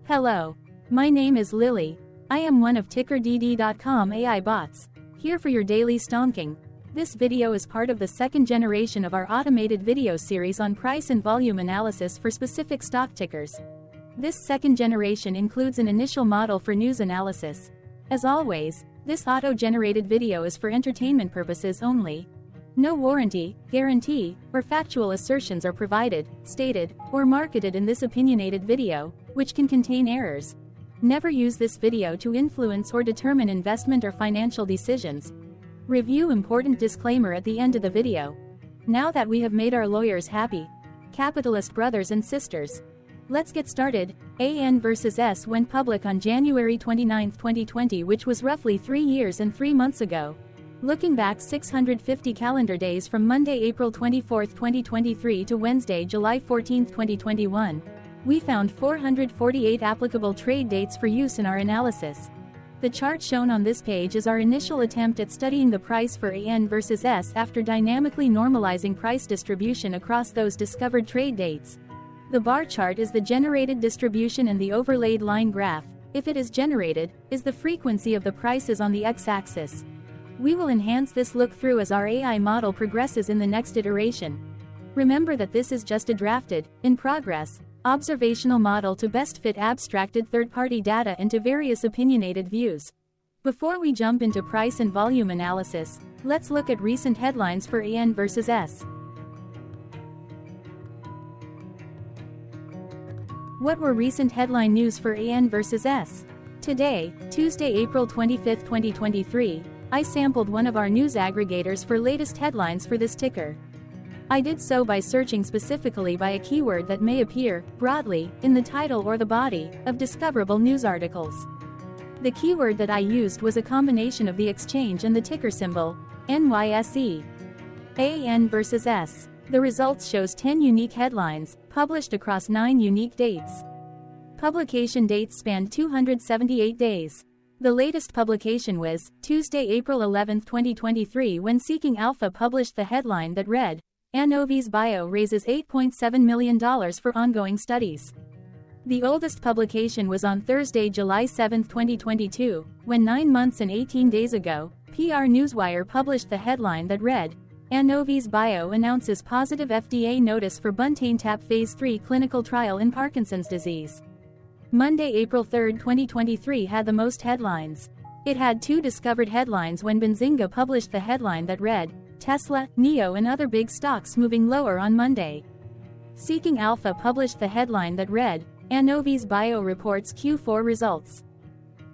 Hello. My name is Lily. I am one of TickerDD.com AI bots, here for your daily stonking. This video is part of the second generation of our automated video series on price and volume analysis for specific stock tickers. This second generation includes an initial model for news analysis. As always, this auto-generated video is for entertainment purposes only. No warranty, guarantee, or factual assertions are provided, stated, or marketed in this opinionated video, which can contain errors. Never use this video to influence or determine investment or financial decisions. Review important disclaimer at the end of the video. Now that we have made our lawyers happy, capitalist brothers and sisters, let's get started. ANVS went public on January 29, 2020, which was roughly 3 years and 3 months ago. Looking back 650 calendar days from Monday, April 24, 2023 to Wednesday, July 14, 2021, we found 448 applicable trade dates for use in our analysis. The chart shown on this page is our initial attempt at studying the price for ANVS after dynamically normalizing price distribution across those discovered trade dates. The bar chart is the generated distribution and the overlaid line graph, if it is generated, is the frequency of the prices on the x-axis. We will enhance this look-through as our AI model progresses in the next iteration. Remember that this is just a drafted, in progress, observational model to best fit abstracted third-party data into various opinionated views. Before we jump into price and volume analysis, let's look at recent headlines for ANVS. What were recent headline news for ANVS? Today, Tuesday, April 25, 2023, I sampled one of our news aggregators for latest headlines for this ticker. I did so by searching specifically by a keyword that may appear, broadly, in the title or the body, of discoverable news articles. The keyword that I used was a combination of the exchange and the ticker symbol, NYSE. ANVS. The results shows 10 unique headlines, published across 9 unique dates. Publication dates spanned 278 days. The latest publication was Tuesday, April 11, 2023, when Seeking Alpha published the headline that read, ANVS Bio raises $8.7 million for ongoing studies. The oldest publication was on Thursday, July 7, 2022, when 9 months and 18 days ago, PR Newswire published the headline that read, ANVS Bio announces positive FDA notice for buntanetap Phase 3 clinical trial in Parkinson's disease. Monday, April 3, 2023 had the most headlines. It had 2 discovered headlines when Benzinga published the headline that read, Tesla, NIO and other big stocks moving lower on Monday. Seeking Alpha published the headline that read, ANVS Bio reports Q4 results.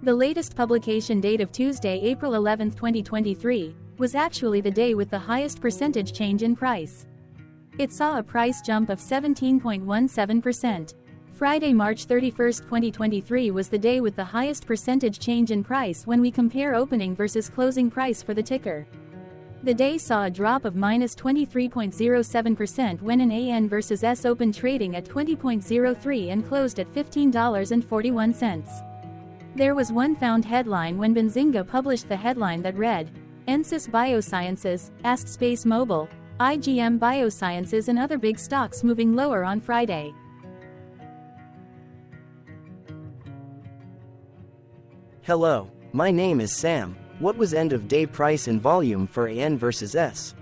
The latest publication date of Tuesday, April 11, 2023, was actually the day with the highest percentage change in price. It saw a price jump of 17.17%. Friday, March 31, 2023 was the day with the highest percentage change in price when we compare opening versus closing price for the ticker. The day saw a drop of -23.07% when an ANVS opened trading at $20.03 and closed at $15.41. There was one found headline when Benzinga published the headline that read, Ensys Biosciences, Ast Space Mobile, IGM Biosciences and other big stocks moving lower on Friday. Hello, my name is Sam. What was end-of-day price and volume for ANVS?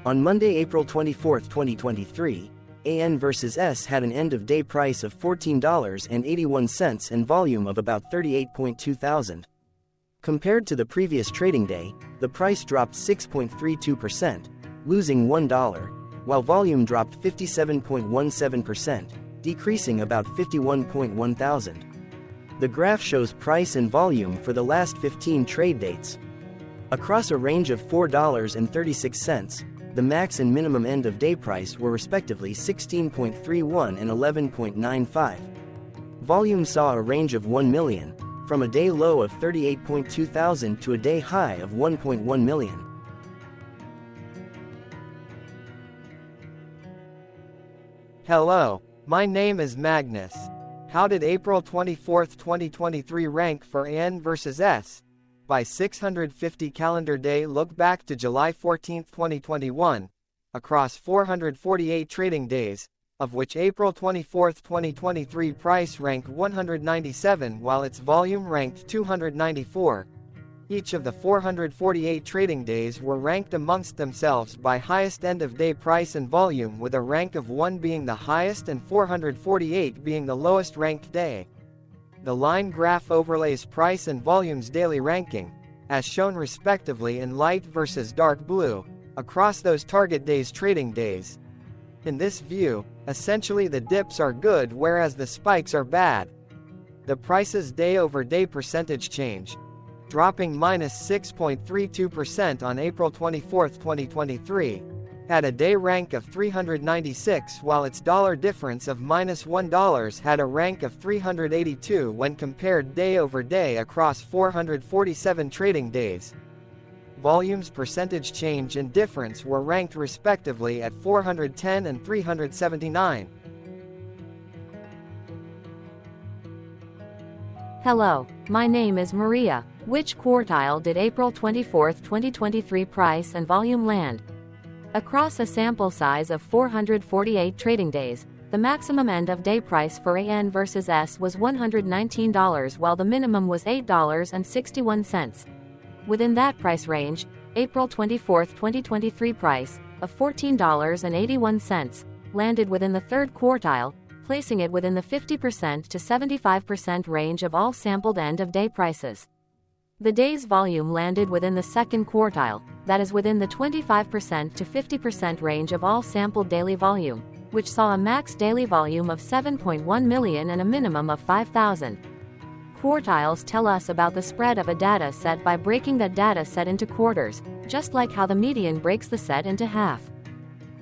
On Monday, April 24, 2023, ANVS had an end-of-day price of $14.81 and volume of about 38.2 thousand. Compared to the previous trading day, the price dropped 6.32%, losing $1, while volume dropped 57.17%, decreasing about 51.1 thousand. The graph shows price and volume for the last 15 trade dates. Across a range of $4.36, the max and minimum end-of-day price were respectively 16.31 and 11.95. Volume saw a range of 1 million, from a day low of 38.2 thousand to a day high of 1.1 million. Hello, my name is Magnus. How did April 24, 2023 rank for ANVS? By 650 calendar day look back to July 14, 2021. Across 448 trading days, of which April 24, 2023 price ranked 197 while its volume ranked 294. Each of the 448 trading days were ranked amongst themselves by highest end-of-day price and volume, with a rank of 1 being the highest and 448 being the lowest ranked day. The line graph overlays price and volume's daily ranking, as shown respectively in light versus dark blue, across those target days' trading days. In this view, essentially the dips are good whereas the spikes are bad. The price's day-over-day percentage change, dropping -6.32% on April 24, 2023, had a day rank of 396 while its dollar difference of -$1 had a rank of 382 when compared day-over-day across 447 trading days. Volume's percentage change and difference were ranked respectively at 410 and 379. Hello, my name is Maria. Which quartile did April 24, 2023 price and volume land? Across a sample size of 448 trading days, the maximum end-of-day price for ANVS was $119 while the minimum was $8.61. Within that price range, April 24, 2023 price, of $14.81, landed within the third quartile, placing it within the 50% to 75% range of all sampled end-of-day prices. The day's volume landed within the second quartile, that is within the 25% to 50% range of all sampled daily volume, which saw a max daily volume of 7.1 million and a minimum of 5,000. Quartiles tell us about the spread of a data set by breaking that data set into quarters, just like how the median breaks the set into half.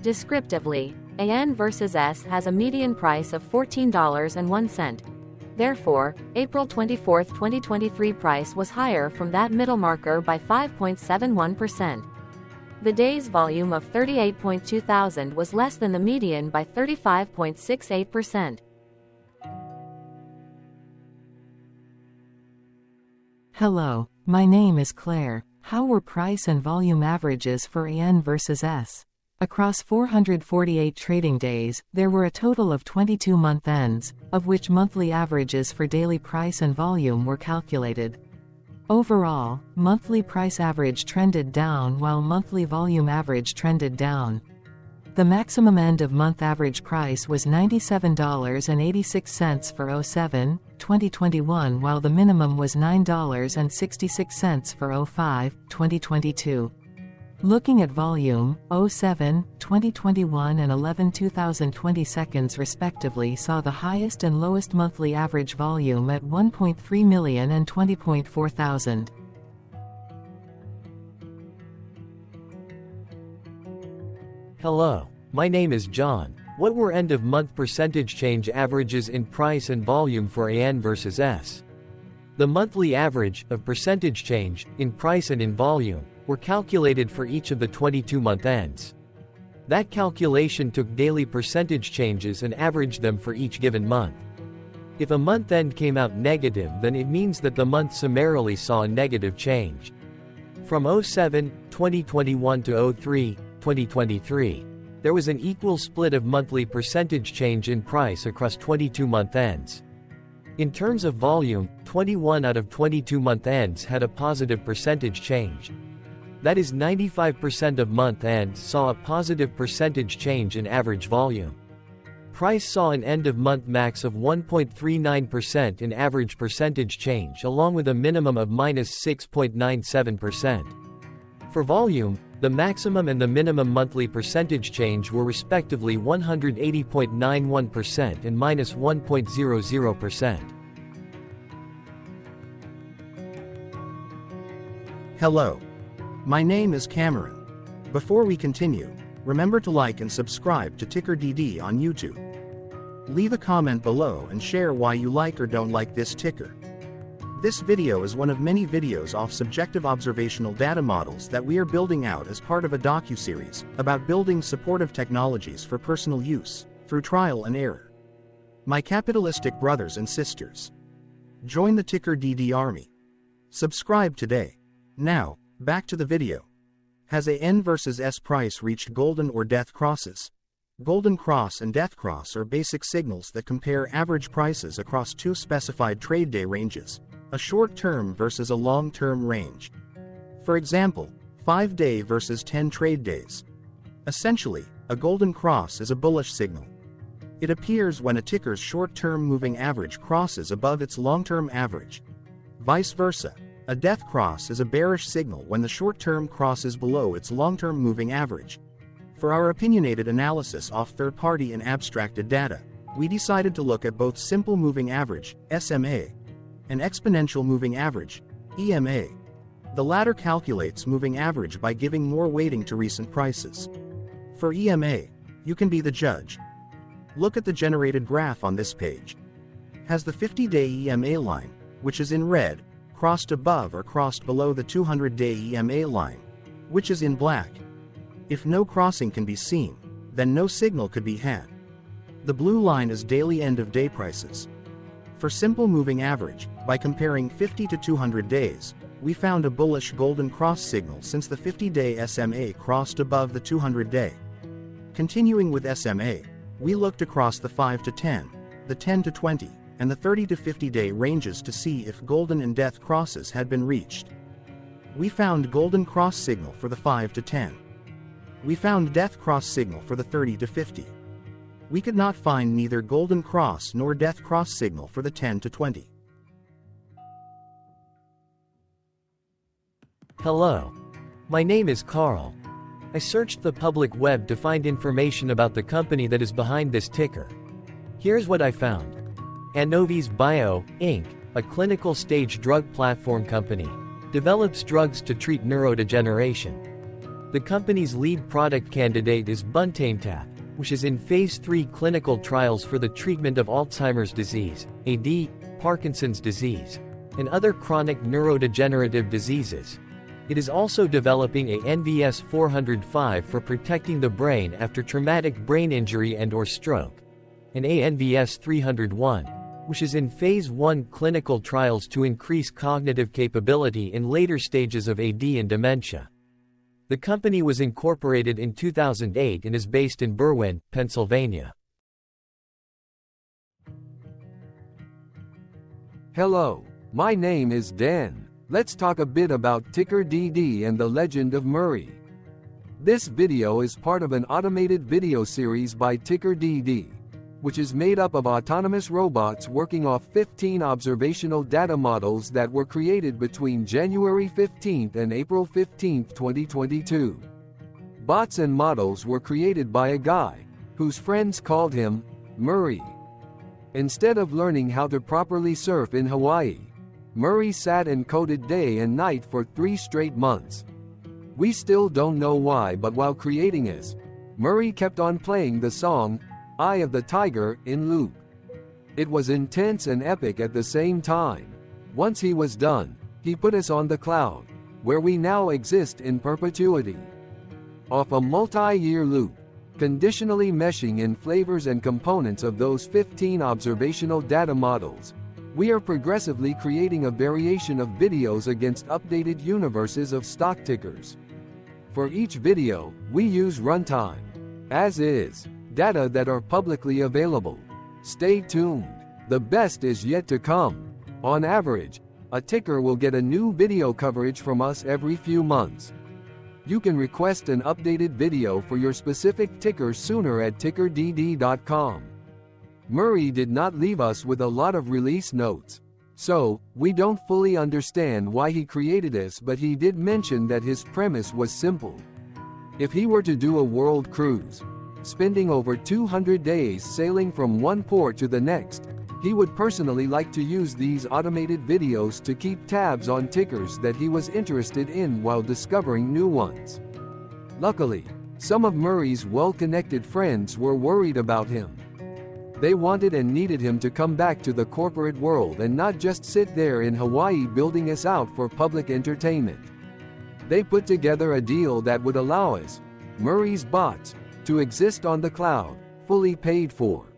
Descriptively, ANVS has a median price of $14.01. Therefore, April 24, 2023 price was higher from that middle marker by 5.71%. The day's volume of 38.2 thousand was less than the median by 35.68%. Hello, my name is Claire. How were price and volume averages for ANVS? Across 448 trading days, there were a total of 22 month ends, of which monthly averages for daily price and volume were calculated. Overall, monthly price average trended down while monthly volume average trended down. The maximum end-of-month average price was $97.86 for 07-2021 while the minimum was $9.66 for 05-2022. Looking at volume, 07-2021 and 11-2020 seconds respectively saw the highest and lowest monthly average volume at 1.3 million and 20.4 thousand. Hello, my name is John. What were end-of-month percentage change averages in price and volume for ANVS? The monthly average of percentage change in price and in volume were calculated for each of the 22-month ends. That calculation took daily percentage changes and averaged them for each given month. If a month end came out negative, then it means that the month summarily saw a negative change. From 07-2021 to 03-2023, there was an equal split of monthly percentage change in price across 22-month ends. In terms of volume, 21 out of 22 month ends had a positive percentage change. That is 95% of month ends saw a positive percentage change in average volume. Price saw an end-of-month max of 1.39% in average percentage change along with a minimum of -6.97%. For volume, the maximum and the minimum monthly percentage change were respectively 180.91% and -1.00%. Hello. My name is Cameron. Before we continue, remember to like and subscribe to TickerDD on YouTube. Leave a comment below and share why you like or don't like this ticker. This video is one of many videos off subjective observational data models that we are building out as part of a docu-series about building supportive technologies for personal use, through trial and error. My capitalistic brothers and sisters, join the TickerDD army. Subscribe today. Now, back to the video. Has ANVS price reached golden or death crosses? Golden Cross and Death Cross are basic signals that compare average prices across two specified trade day ranges, a short-term versus a long-term range. For example, 5-day versus 10 trade days. Essentially, a Golden Cross is a bullish signal. It appears when a ticker's short-term moving average crosses above its long-term average. Vice versa, a Death Cross is a bearish signal when the short-term crosses below its long-term moving average. For our opinionated analysis of third-party and abstracted data, we decided to look at both simple moving average, SMA, and exponential moving average, EMA. The latter calculates moving average by giving more weighting to recent prices. For EMA, you can be the judge. Look at the generated graph on this page. Has the 50-day EMA line, which is in red, crossed above or crossed below the 200-day EMA line, which is in black? If no crossing can be seen, then no signal could be had. The blue line is daily end-of-day prices. For simple moving average, by comparing 50 to 200 days, we found a bullish golden cross signal since the 50-day SMA crossed above the 200-day. Continuing with SMA, we looked across the 5 to 10, the 10 to 20, and the 30 to 50-day ranges to see if golden and death crosses had been reached. We found golden cross signal for the 5 to 10. We found death cross signal for the 30 to 50. We could not find neither golden cross nor death cross signal for the 10 to 20. Hello. My name is Carl. I searched the public web to find information about the company that is behind this ticker. Here's what I found. ANVS Bio, Inc., a clinical stage drug platform company, develops drugs to treat neurodegeneration. The company's lead product candidate is buntanetap, which is in Phase 3 clinical trials for the treatment of Alzheimer's disease, AD, Parkinson's disease, and other chronic neurodegenerative diseases. It is also developing a ANVS 405 for protecting the brain after traumatic brain injury and/or stroke, and ANVS 301, which is in Phase 1 clinical trials to increase cognitive capability in later stages of AD and dementia. The company was incorporated in 2008 and is based in Berwyn, Pennsylvania. Hello, my name is Dan. Let's talk a bit about TickerDD and the legend of Murray. This video is part of an automated video series by TickerDD, which is made up of autonomous robots working off 15 observational data models that were created between January 15 and April 15, 2022. Bots and models were created by a guy, whose friends called him Murray. Instead of learning how to properly surf in Hawaii, Murray sat and coded day and night for 3 straight months. We still don't know why, but while creating this, Murray kept on playing the song Eye of the Tiger in loop. It was intense and epic at the same time. Once he was done, he put us on the cloud, where we now exist in perpetuity. Off a multi-year loop, conditionally meshing in flavors and components of those 15 observational data models, we are progressively creating a variation of videos against updated universes of stock tickers. For each video, we use runtime, as is, data that are publicly available. Stay tuned. The best is yet to come. On average, a ticker will get a new video coverage from us every few months. You can request an updated video for your specific ticker sooner at TickerDD.com. Murray did not leave us with a lot of release notes, so we don't fully understand why he created this, but he did mention that his premise was simple. If he were to do a world cruise, spending over 200 days sailing from one port to the next, he would personally like to use these automated videos to keep tabs on tickers that he was interested in while discovering new ones. Luckily, some of Murray's well-connected friends were worried about him. They wanted and needed him to come back to the corporate world and not just sit there in Hawaii building us out for public entertainment. They put together a deal that would allow us, Murray's bots, to exist on the cloud, fully paid for.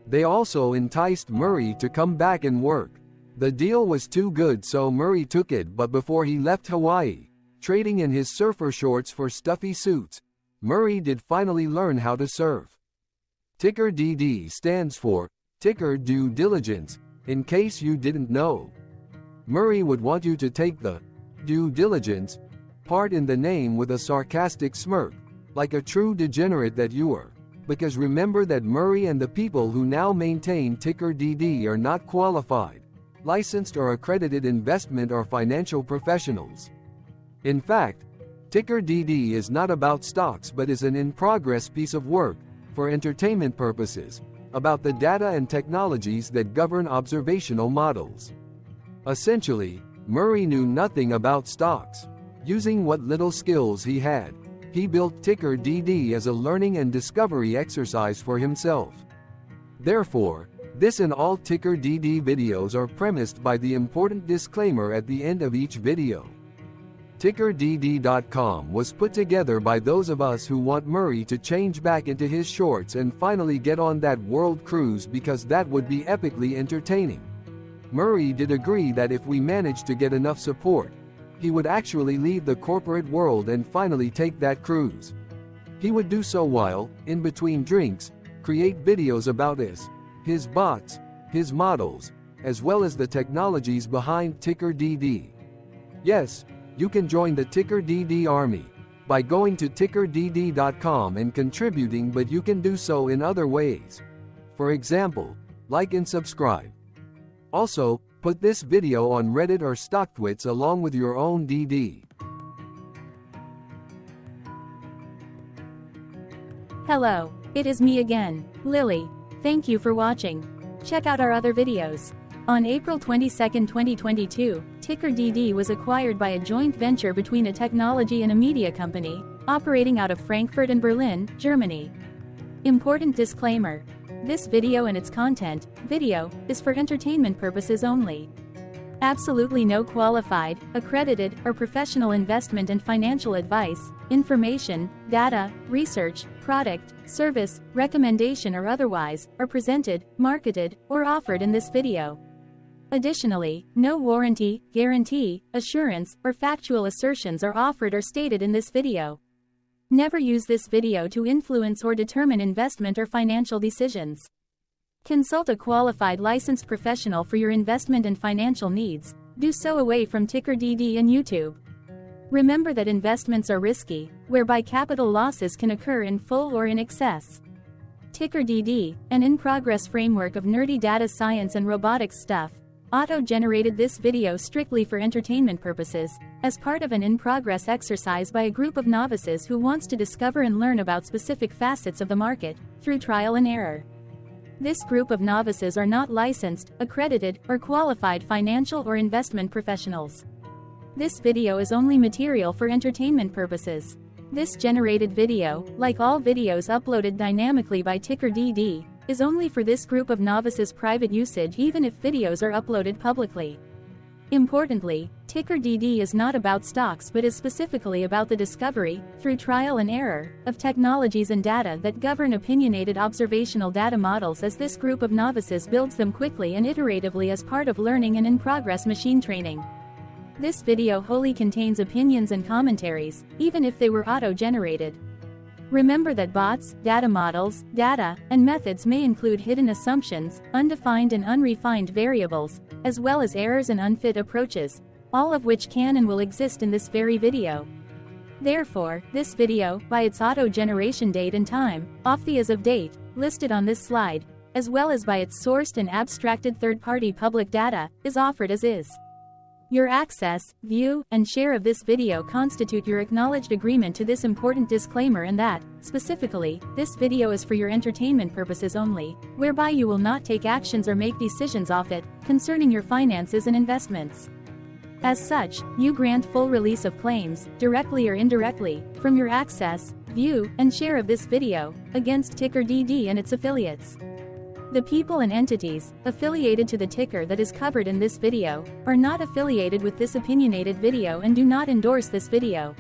They also enticed Murray to come back and work. The deal was too good, so Murray took it, but before he left Hawaii, trading in his surfer shorts for stuffy suits, Murray did finally learn how to surf. TickerDD stands for Ticker Due Diligence, in case you didn't know. Murray would want you to take the due diligence part in the name with a sarcastic smirk, like a true degenerate that you are. Because remember that Murray and the people who now maintain TickerDD are not qualified, licensed or accredited investment or financial professionals. In fact, TickerDD is not about stocks but is an in-progress piece of work, for entertainment purposes, about the data and technologies that govern observational models. Essentially, Murray knew nothing about stocks. Using what little skills he had, he built TickerDD as a learning and discovery exercise for himself. Therefore, this and all TickerDD videos are premised by the important disclaimer at the end of each video. TickerDD.com was put together by those of us who want Murray to change back into his shorts and finally get on that world cruise, because that would be epically entertaining. Murray did agree that if we managed to get enough support, he would actually leave the corporate world and finally take that cruise. He would do so while, in between drinks, create videos about his bots, his models, as well as the technologies behind TickerDD. Yes, you can join the TickerDD army by going to TickerDD.com and contributing, but you can do so in other ways. For example, like and subscribe. Also, put this video on Reddit or StockTwits along with your own DD. Hello, it is me again, Lily. Thank you for watching. Check out our other videos. On April 22, 2022, TickerDD was acquired by a joint venture between a technology and a media company, operating out of Frankfurt and Berlin, Germany. Important disclaimer. This video and its content, is for entertainment purposes only. Absolutely no qualified, accredited, or professional investment and financial advice, information, data, research, product, service, recommendation or otherwise, are presented, marketed, or offered in this video. Additionally, no warranty, guarantee, assurance, or factual assertions are offered or stated in this video. Never use this video to influence or determine investment or financial decisions. Consult a qualified licensed professional for your investment and financial needs. Do so away from TickerDD and YouTube. Remember that investments are risky, whereby capital losses can occur in full or in excess. TickerDD, an in-progress framework of nerdy data science and robotics stuff, auto-generated this video strictly for entertainment purposes, as part of an in-progress exercise by a group of novices who wants to discover and learn about specific facets of the market, through trial and error. This group of novices are not licensed, accredited, or qualified financial or investment professionals. This video is only material for entertainment purposes. This generated video, like all videos uploaded dynamically by TickerDD, is only for this group of novices' private usage even if videos are uploaded publicly. Importantly, TickerDD is not about stocks but is specifically about the discovery, through trial and error, of technologies and data that govern opinionated observational data models as this group of novices builds them quickly and iteratively as part of learning and in-progress machine training. This video wholly contains opinions and commentaries, even if they were auto-generated. Remember that bots, data models, data, and methods may include hidden assumptions, undefined and unrefined variables, as well as errors and unfit approaches, all of which can and will exist in this very video. Therefore, this video, by its auto-generation date and time, off the as of date, listed on this slide, as well as by its sourced and abstracted third-party public data, is offered as is. Your access, view, and share of this video constitute your acknowledged agreement to this important disclaimer and that, specifically, this video is for your entertainment purposes only, whereby you will not take actions or make decisions off it, concerning your finances and investments. As such, you grant full release of claims, directly or indirectly, from your access, view, and share of this video, against TickerDD and its affiliates. The people and entities, affiliated to the ticker that is covered in this video, are not affiliated with this opinionated video and do not endorse this video.